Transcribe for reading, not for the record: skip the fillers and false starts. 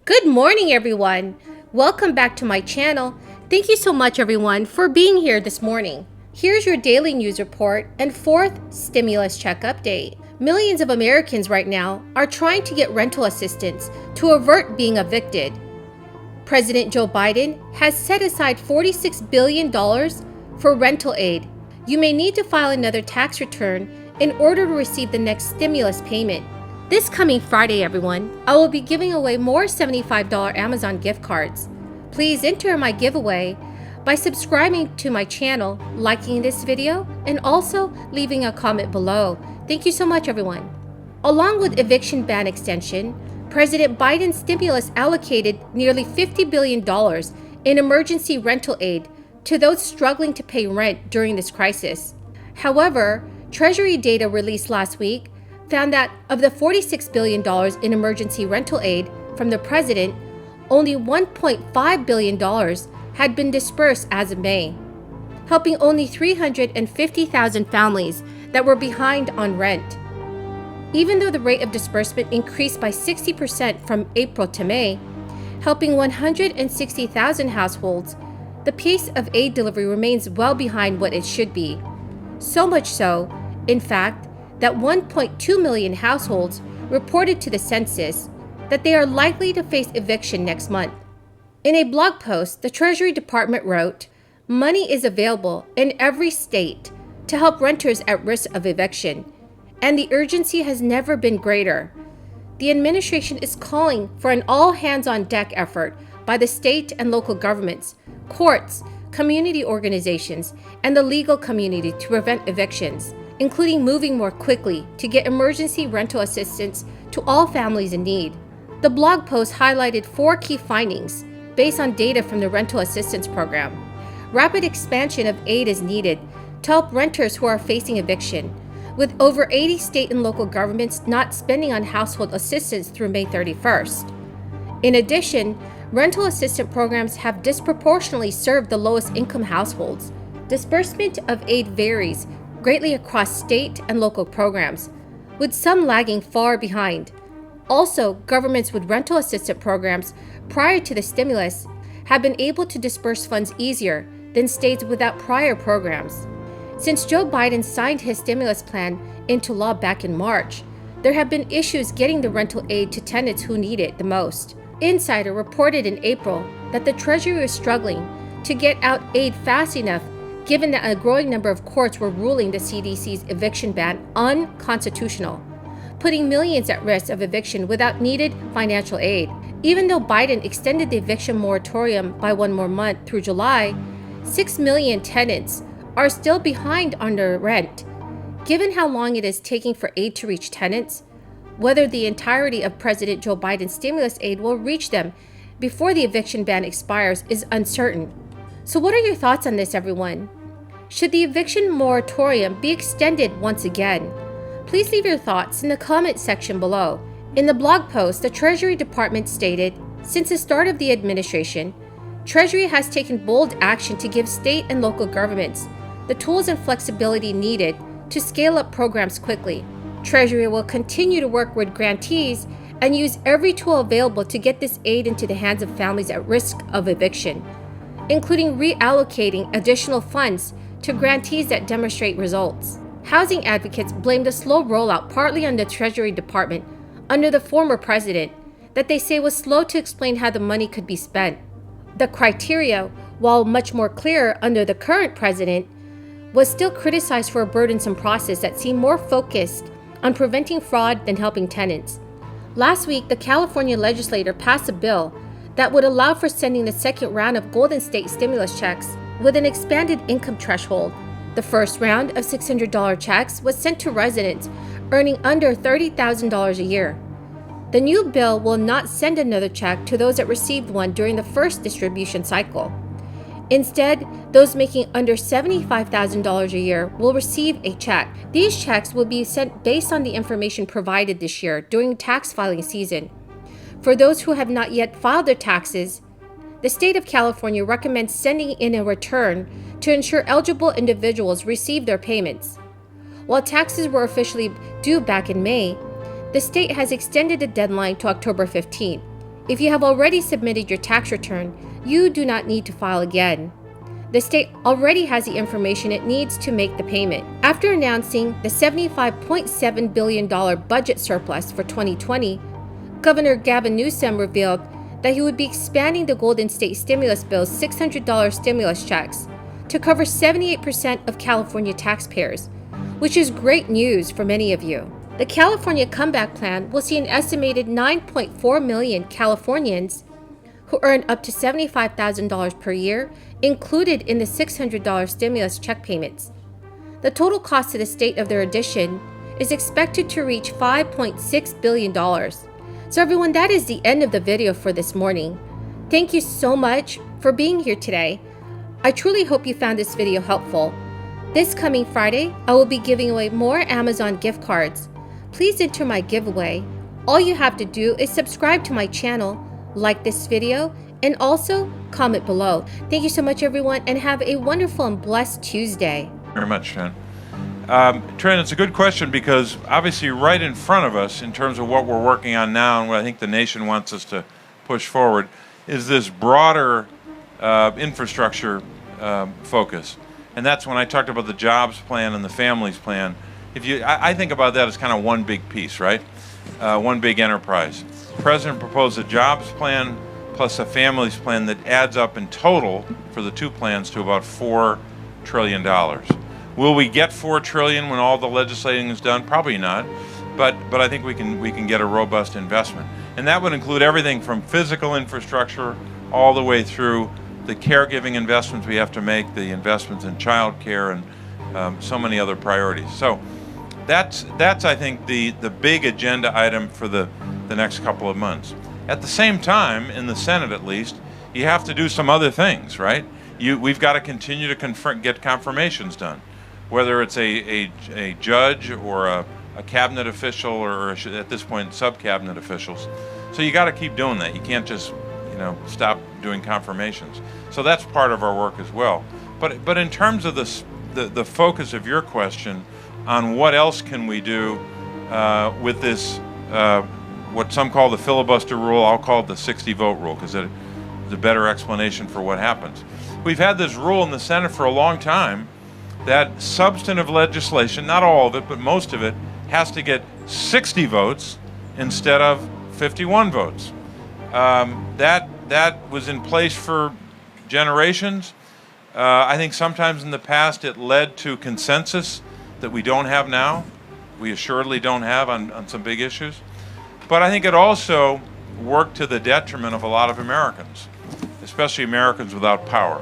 Good morning, everyone. Welcome back to my channel. Thank you so much, everyone, for being here this morning. Here's your daily news report and fourth stimulus check update. Millions of Americans right now are trying to get rental assistance to avert being evicted. President Joe Biden has set aside $46 billion for rental aid. You may need to file another tax return in order to receive the next stimulus payment. This coming Friday, everyone, I will be giving away more $75 Amazon gift cards. Please enter my giveaway by subscribing to my channel, liking this video, and also leaving a comment below. Thank you so much, everyone. Along with eviction ban extension, President Biden's stimulus allocated nearly $50 billion in emergency rental aid to those struggling to pay rent during this crisis. However, Treasury data released last week found that of the $46 billion in emergency rental aid from the president, only $1.5 billion had been dispersed as of May, helping only 350,000 families that were behind on rent. Even though the rate of disbursement increased by 60% from April to May, helping 160,000 households, the pace of aid delivery remains well behind what it should be. So much so, in fact, that 1.2 million households reported to the census that they are likely to face eviction next month. In a blog post, the Treasury Department wrote, "Money is available in every state to help renters at risk of eviction, and the urgency has never been greater. The administration is calling for an all-hands-on-deck effort by the state and local governments, courts, community organizations, and the legal community to prevent evictions, including moving more quickly to get emergency rental assistance to all families in need." The blog post highlighted 4 key findings based on data from the Rental Assistance Program. Rapid expansion of aid is needed to help renters who are facing eviction, with over 80 state and local governments not spending on household assistance through May 31st. In addition, rental assistance programs have disproportionately served the lowest income households. Disbursement of aid varies greatly across state and local programs, with some lagging far behind. Also, governments with rental assistance programs prior to the stimulus have been able to disperse funds easier than states without prior programs. Since Joe Biden signed his stimulus plan into law back in March, there have been issues getting the rental aid to tenants who need it the most. Insider reported in April that the Treasury was struggling to get out aid fast enough, given that a growing number of courts were ruling the CDC's eviction ban unconstitutional, putting millions at risk of eviction without needed financial aid. Even though Biden extended the eviction moratorium by 1 more month through July, 6 million tenants are still behind on their rent. Given how long it is taking for aid to reach tenants, whether the entirety of President Joe Biden's stimulus aid will reach them before the eviction ban expires is uncertain. So what are your thoughts on this, everyone? Should the eviction moratorium be extended once again? Please leave your thoughts in the comment section below. In the blog post, the Treasury Department stated, since the start of the administration, Treasury has taken bold action to give state and local governments the tools and flexibility needed to scale up programs quickly. Treasury will continue to work with grantees and use every tool available to get this aid into the hands of families at risk of eviction, including reallocating additional funds to grantees that demonstrate results. Housing advocates blame the slow rollout partly on the Treasury Department under the former president, that they say was slow to explain how the money could be spent. The criteria, while much more clear under the current president, was still criticized for a burdensome process that seemed more focused on preventing fraud than helping tenants. Last week, the California legislature passed a bill that would allow for sending the second round of Golden State stimulus checks with an expanded income threshold. The first round of $600 checks was sent to residents earning under $30,000 a year. The new bill will not send another check to those that received one during the first distribution cycle. Instead, those making under $75,000 a year will receive a check. These checks will be sent based on the information provided this year during tax filing season. For those who have not yet filed their taxes, the state of California recommends sending in a return to ensure eligible individuals receive their payments. While taxes were officially due back in May, the state has extended the deadline to October 15th. If you have already submitted your tax return, you do not need to file again. The state already has the information it needs to make the payment. After announcing the $75.7 billion budget surplus for 2020, Governor Gavin Newsom revealed that he would be expanding the Golden State Stimulus Bill's $600 stimulus checks to cover 78% of California taxpayers, which is great news for many of you. The California Comeback Plan will see an estimated 9.4 million Californians who earn up to $75,000 per year included in the $600 stimulus check payments. The total cost to the state of their addition is expected to reach $5.6 billion. So everyone, that is the end of the video for this morning. Thank you so much for being here today. I truly hope you found this video helpful. This coming Friday, I will be giving away more Amazon gift cards. Please enter my giveaway. All you have to do is subscribe to my channel, like this video, and also comment below. Thank you so much, everyone, and have a wonderful and blessed Tuesday. Very much, Trent. Trent, it's a good question because obviously right in front of us in terms of what we're working on now and what I think the nation wants us to push forward is this broader infrastructure focus. And that's when I talked about the jobs plan and the families plan. I think about that as kind of one big piece, right? One big enterprise. The president proposed a jobs plan plus a families plan that adds up in total for the two plans to about $4 trillion. Will we get $4 trillion when all the legislating is done? Probably not, but I think we can get a robust investment, and that would include everything from physical infrastructure all the way through the caregiving investments we have to make, the investments in child care, and so many other priorities. So that's I think the big agenda item for the next couple of months. At the same time, in the Senate at least, you have to do some other things, right? We've got to continue to get confirmations done, whether it's a judge or a cabinet official or at this point sub-cabinet officials. So you got to keep doing that. You can't just stop doing confirmations. So that's part of our work as well. But in terms of the focus of your question on what else can we do with this, what some call the filibuster rule, I'll call it the 60-vote rule because it's a better explanation for what happens. We've had this rule in the Senate for a long time that substantive legislation, not all of it, but most of it, has to get 60 votes instead of 51 votes. That was in place for generations. I think sometimes in the past it led to consensus that we don't have now. We assuredly don't have on some big issues. But I think it also worked to the detriment of a lot of Americans, especially Americans without power.